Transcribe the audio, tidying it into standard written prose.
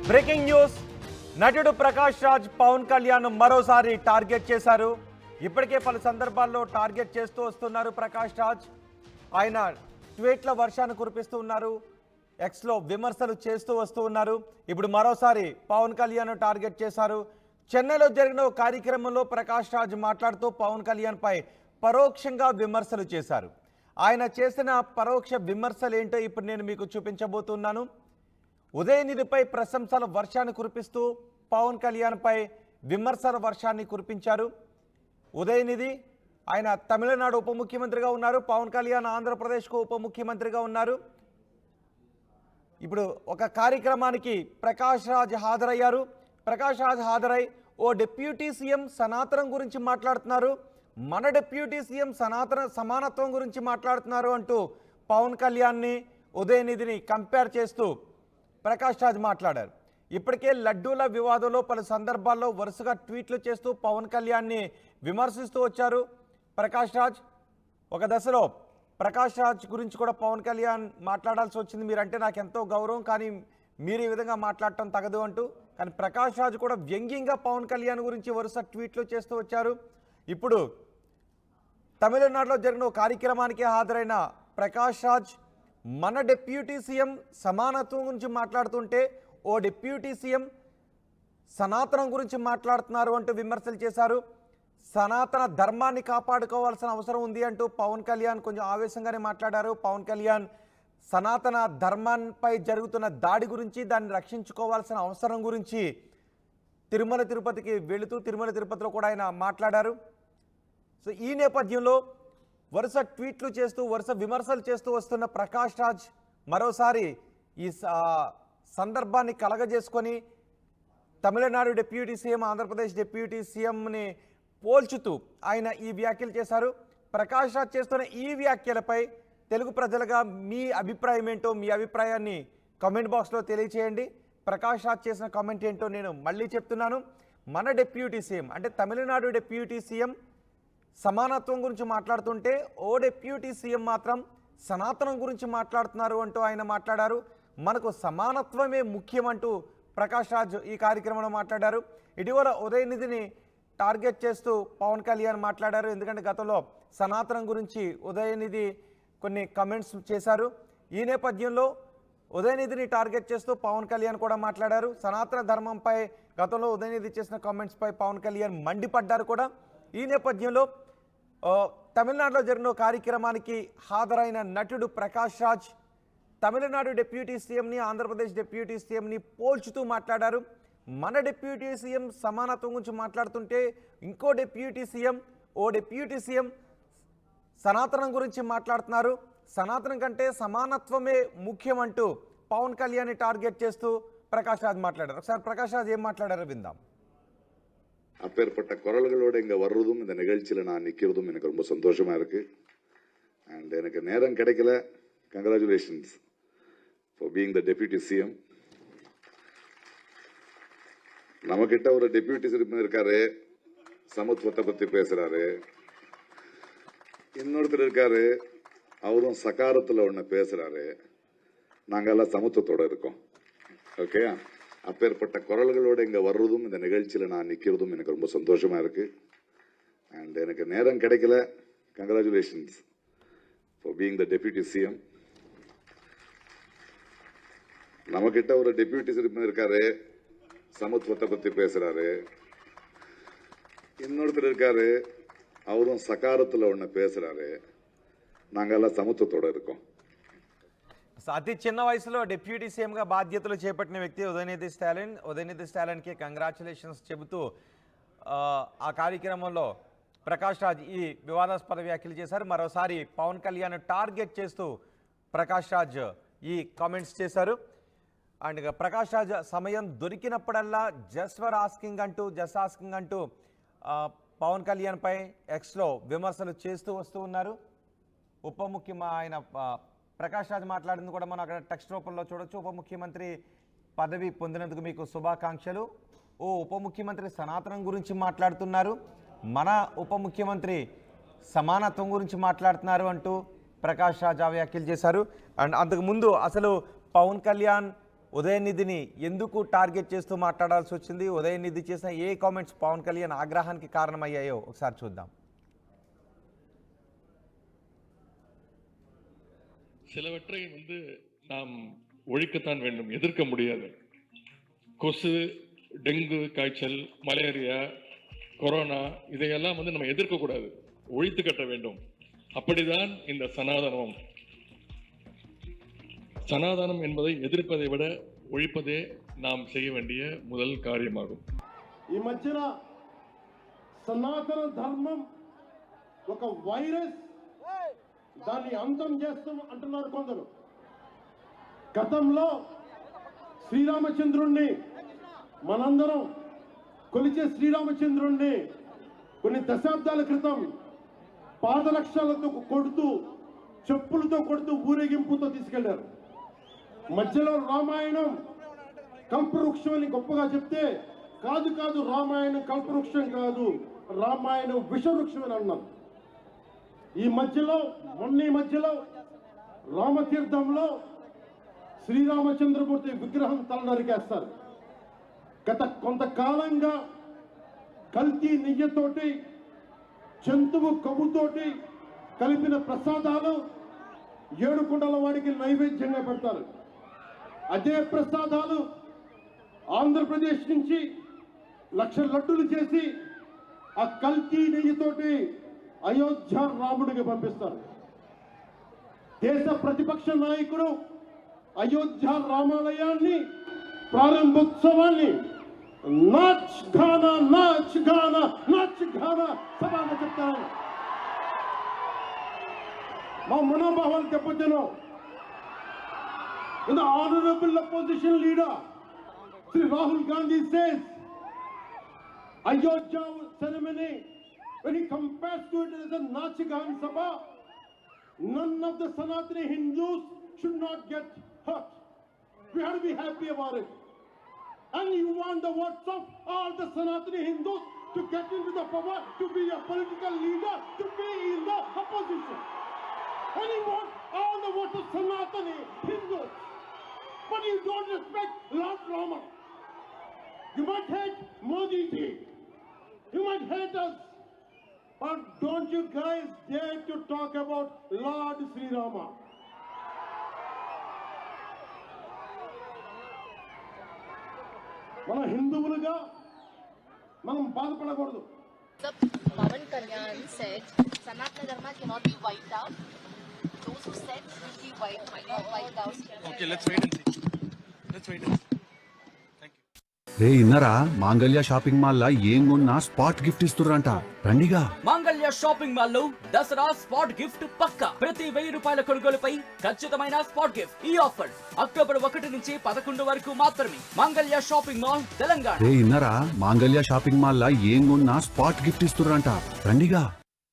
Breaking news. నటుడు ప్రకాష్ రాజ్ పవన్ కళ్యాణ్ మరోసారి target చేశారు. ఇప్పటికే పలు సందర్భాల్లో టార్గెట్ చేస్తూ వస్తున్నారు ప్రకాష్ రాజ్. ఆయన ట్వీట్ల వర్షాన్ని కురిపిస్తూ ఉన్నారు, ఎక్స్లో విమర్శలు చేస్తూ వస్తూ ఉన్నారు. ఇప్పుడు మరోసారి పవన్ కళ్యాణ్ టార్గెట్ చేశారు. చెన్నైలో జరిగిన ఒక కార్యక్రమంలో ప్రకాష్ రాజ్ మాట్లాడుతూ పవన్ కళ్యాణ్పై పరోక్షంగా విమర్శలు చేశారు. ఆయన చేసిన పరోక్ష విమర్శలు ఏంటో ఇప్పుడు నేను మీకు చూపించబోతున్నాను. ఉదయనిధిపై ప్రశంసల వర్షాన్ని కురిపిస్తూ పవన్ కళ్యాణ్పై విమర్శల వర్షాన్ని కురిపించారు. ఉదయనిధి ఆయన తమిళనాడు ఉప ముఖ్యమంత్రిగా ఉన్నారు, పవన్ కళ్యాణ్ ఆంధ్రప్రదేశ్కు ఉప ముఖ్యమంత్రిగా ఉన్నారు. ఇప్పుడు ఒక కార్యక్రమానికి ప్రకాష్ రాజ్ హాజరయ్యారు. ప్రకాష్ రాజ్ హాజరై ఓ డిప్యూటీ సీఎం సనాతనం గురించి మాట్లాడుతున్నారు, మన డిప్యూటీ సీఎం సమానత్వం గురించి మాట్లాడుతున్నారు అంటూ పవన్ కళ్యాణ్ని ఉదయనిధిని కంపేర్ చేస్తూ ప్రకాష్ రాజ్ మాట్లాడారు. ఇప్పటికే లడ్డూల వివాదంలో పలు సందర్భాల్లో వరుసగా ట్వీట్లు చేస్తూ పవన్ కళ్యాణ్ని విమర్శిస్తూ వచ్చారు ప్రకాష్ రాజ్. ఒక దశలో ప్రకాష్ రాజ్ గురించి కూడా పవన్ కళ్యాణ్ మాట్లాడాల్సి వచ్చింది. మీరంటే నాకు ఎంతో గౌరవం, కానీ మీరు ఈ విధంగా మాట్లాడటం తగదు అంటూ. కానీ ప్రకాష్ రాజ్ కూడా వ్యంగ్యంగా పవన్ కళ్యాణ్ గురించి వరుస ట్వీట్లు చేస్తూ వచ్చారు. ఇప్పుడు తమిళనాడులో జరిగిన ఒక కార్యక్రమానికి హాజరైన ప్రకాష్ రాజ్ మన డిప్యూటీ సీఎం సమానత్వం గురించి మాట్లాడుతుంటే ఓ డిప్యూటీ సీఎం సనాతనం గురించి మాట్లాడుతున్నారు అంటూ విమర్శలు చేశారు. సనాతన ధర్మాన్ని కాపాడుకోవాల్సిన అవసరం ఉంది అంటూ పవన్ కళ్యాణ్ కొంచెం ఆవేశంగానే మాట్లాడారు. పవన్ కళ్యాణ్ సనాతన ధర్మాన్పై జరుగుతున్న దాడి గురించి, దాన్ని రక్షించుకోవాల్సిన అవసరం గురించి తిరుమల తిరుపతికి వెళుతూ తిరుమల తిరుపతిలో కూడా ఆయన మాట్లాడారు. సో ఈ నేపథ్యంలో వరుస ట్వీట్లు చేస్తూ వరుస విమర్శలు చేస్తూ వస్తున్న ప్రకాష్ రాజ్ మరోసారి ఈ సందర్భాన్ని కలగజేసుకొని Tamil Nadu deputy CM, Andhra Pradesh deputy సీఎంని పోల్చుతూ ఆయన ఈ వ్యాఖ్యలు చేశారు. ప్రకాష్ రాజ్ చేస్తున్న ఈ వ్యాఖ్యలపై తెలుగు ప్రజలుగా మీ అభిప్రాయం ఏంటో, మీ అభిప్రాయాన్ని కామెంట్ బాక్స్లో తెలియచేయండి. ప్రకాష్ రాజ్ చేసిన కామెంట్ ఏంటో నేను మళ్ళీ చెప్తున్నాను. మన డిప్యూటీ సీఎం అంటే తమిళనాడు డిప్యూటీ సీఎం సమానత్వం గురించి మాట్లాడుతుంటే ఓ డిప్యూటీ సీఎం మాత్రం సనాతనం గురించి మాట్లాడుతున్నారు అంటూ ఆయన మాట్లాడారు. మనకు సమానత్వమే ముఖ్యం అంటూ ప్రకాష్ రాజ్ ఈ కార్యక్రమంలో మాట్లాడారు. ఇటీవల ఉదయనిధిని టార్గెట్ చేస్తూ పవన్ కళ్యాణ్ మాట్లాడారు. ఎందుకంటే గతంలో సనాతనం గురించి ఉదయనిధి కొన్ని కమెంట్స్ చేశారు. ఈ నేపథ్యంలో ఉదయనిధిని టార్గెట్ చేస్తూ పవన్ కళ్యాణ్ కూడా మాట్లాడారు. సనాతన ధర్మంపై గతంలో ఉదయనిధి చేసిన కామెంట్స్పై పవన్ కళ్యాణ్ మండిపడ్డారు కూడా. ఈ నేపథ్యంలో తమిళనాడులో జరిగిన కార్యక్రమానికి హాజరైన నటుడు ప్రకాష్ రాజ్ తమిళనాడు డిప్యూటీ సీఎంని, ఆంధ్రప్రదేశ్ డిప్యూటీ సీఎంని పోల్చుతూ మాట్లాడారు. మన డిప్యూటీ సీఎం సమానత్వం గురించి మాట్లాడుతుంటే ఇంకో డిప్యూటీ సీఎం, ఓ డిప్యూటీ సీఎం సనాతనం గురించి మాట్లాడుతున్నారు, సనాతనం కంటే సమానత్వమే ముఖ్యం అంటూ పవన్ కళ్యాణ్ని టార్గెట్ చేస్తూ ప్రకాష్ రాజ్ మాట్లాడారు. ఒకసారి ప్రకాష్ రాజ్ ఏం మాట్లాడారో విందాం. அப்பேற்பட்ட குரல்களோடு இங்கே வர்றதும் இந்த நிகழ்ச்சியில் நான் நிற்கிறதும் எனக்கு ரொம்ப சந்தோஷமாக இருக்குது. அண்ட் எனக்கு நேரம் கிடைக்கல. Congratulations for being the deputy CM. நம்மக்கிட்ட ஒரு டெப்யூட்டி சிஎம் இருக்காரு, சமத்துவத்தை பற்றி பேசுகிறாரு. இன்னொருத்தர் இருக்காரு, அவரும் சகாரத்தில் ஒன்று பேசுகிறாரு. நாங்கள் எல்லாம் சமத்துவத்தோடு இருக்கோம். ஓகே, அப்பேற்பட்ட குரல்களோடு இங்கே வர்றதும் இந்த நிகழ்ச்சியில் நான் நிற்கிறதும் எனக்கு ரொம்ப சந்தோஷமாக இருக்குது. அண்ட் எனக்கு நேரம் கிடைக்கல. Congratulations for being the deputy CM. நம்மக்கிட்ட ஒரு டெப்யூட்டி சிஎம் இருக்காரு, சமத்துவத்தை பற்றி பேசுகிறாரு. இன்னொருத்தர் இருக்காரு, அவரும் சகாரத்தில் ஒன்று பேசுகிறாரு. நாங்கள் எல்லாம் சமத்துவத்தோடு இருக்கோம். అతి చిన్న వయసులో డిప్యూటీ సీఎంగా బాధ్యతలు చేపట్టిన వ్యక్తి ఉదయనిధి స్టాలిన్కి కంగ్రాచులేషన్స్ చెబుతూ ఆ కార్యక్రమంలో ప్రకాష్ రాజ్ ఈ వివాదాస్పద వ్యాఖ్యలు చేశారు. మరోసారి పవన్ కళ్యాణ్ టార్గెట్ చేస్తూ ప్రకాష్ రాజ్ ఈ కామెంట్స్ చేశారు. అండ్ ప్రకాష్ రాజ్ సమయం దొరికినప్పుడల్లా జస్ట్ ఆస్కింగ్ అంటూ పవన్ కళ్యాణ్పై ఎక్స్లో విమర్శలు చేస్తూ వస్తూ ఉన్నారు. ఆయన ప్రకాష్ రాజ్ మాట్లాడింది కూడా మనం అక్కడ టెక్స్ట్ రూపంలో చూడొచ్చు. ఉప ముఖ్యమంత్రి పదవి పొందినందుకు మీకు శుభాకాంక్షలు. ఓ ఉప ముఖ్యమంత్రి సనాతనం గురించి మాట్లాడుతున్నారు, మన ఉప ముఖ్యమంత్రి సమానత్వం గురించి మాట్లాడుతున్నారు అంటూ ప్రకాష్ రాజ్ వ్యాఖ్యలు చేశారు. అండ్ అంతకుముందు అసలు పవన్ కళ్యాణ్ ఉదయనిధిని ఎందుకు టార్గెట్ చేస్తూ మాట్లాడాల్సి వచ్చింది? ఉదయనిధి చేసిన ఏ కామెంట్స్ పవన్ కళ్యాణ్ ఆగ్రహానికి కారణమయ్యాయో ఒకసారి చూద్దాం. சிலவற்றை நாம் ஒழிக்கத்தான் வேண்டும், எதிர்க்க முடியாது. கொசு, டெங்கு காய்ச்சல், மலேரியா, கொரோனா இதையெல்லாம் நம்ம எதிர்க்க கூடாது, ஒழித்து கட்ட வேண்டும். அப்படிதான் இந்த சனாதனம். சனாதனம் என்பதை எதிர்ப்பதை விட ஒழிப்பதே நாம் செய்ய வேண்டிய முதல் காரியமாகும். ఈ మధ్యన సనాతన ధర్మం ఒక వైరస్, దాన్ని అంతం చేస్తాం అంటున్నారు కొందరు. గతంలో శ్రీరామచంద్రుణ్ణి మనందరం కొలిచే శ్రీరామచంద్రుణ్ణి కొన్ని దశాబ్దాల క్రితం పాదరక్షలతో కొడుతూ, చెప్పులతో కొడుతూ, ఊరేగింపుతో తీసుకెళ్లారు. మధ్యలో రామాయణం కల్పవృక్షం అని గొప్పగా చెప్తే, కాదు కాదు రామాయణం కల్పవృక్షం కాదు, రామాయణం విషవృక్షం అని అన్నారు. ఈ మధ్యలో రామతీర్థంలో శ్రీరామచంద్రమూర్తి విగ్రహం తల నరికేస్తారు. గత కొంతకాలంగా కల్తీ నెయ్యితోటి, జంతువు కొవ్వుతోటి కలిపిన ప్రసాదాలు ఏడుకొండల వాడికి నైవేద్యంగా పెడతారు. అదే ప్రసాదాలు ఆంధ్రప్రదేశ్ నుంచి 1,00,000 లడ్డూలు చేసి ఆ కల్తీ నెయ్యితోటి అయోధ్య రాముడికి పంపిస్తారు. దేశ ప్రతిపక్ష నాయకుడు అయోధ్య రామాలయాన్ని ప్రారంభోత్సవాన్ని నాచ్ గానా నాచ్ గానా నాచ్ గానా సభగా చెప్తాను. మా మనోభావాలు దెబ్బతిను. The honorable opposition leader, Sri Rahul Gandhi says, Ayodhya ceremony, when he compares to it as a Nachigan Sabha, none of the Sanatani Hindus should not get hurt. We have to be happy about it. And you want the votes of all the Sanatani Hindus to get into the power, to be a political leader, to be in the opposition. And you want all the votes of Sanatani Hindus. But you don't respect Lord Rama. You might hate Modi ji. You might hate us. But don't you guys dare to talk about Lord Sri Rama. మన హిందువులుగా మనం బాధపడకూడదు. Pawan Kalyan said Sanatana Dharma cannot be wiped out. Those who said it will be wiped out. Okay, let's wait and see. Thank you. రే ఇన్నరా మాంగళ్య shopping mall లా ఏం కొన్నా spot gift ఇస్తుర్రంట, రండిగా. మాంగళ్య shopping mall లో Dasara spot gift పక్కా. ప్రతి 1000 రూపాయల కొనుగోలుపై ఖచ్చితమైన spot gift. ఈ ఆఫర్ అక్టోబర్ 1 నుంచి 11 వరకు మాత్రమే. మాంగళ్య షాపింగ్ మాల్, తెలంగాణ. రే ఇన్నరా మాంగళ్య షాపింగ్ మాల్ లా ఏం కొన్నా స్పాట్ గిఫ్ట్ ఇస్తుర్రంట, రండిగా.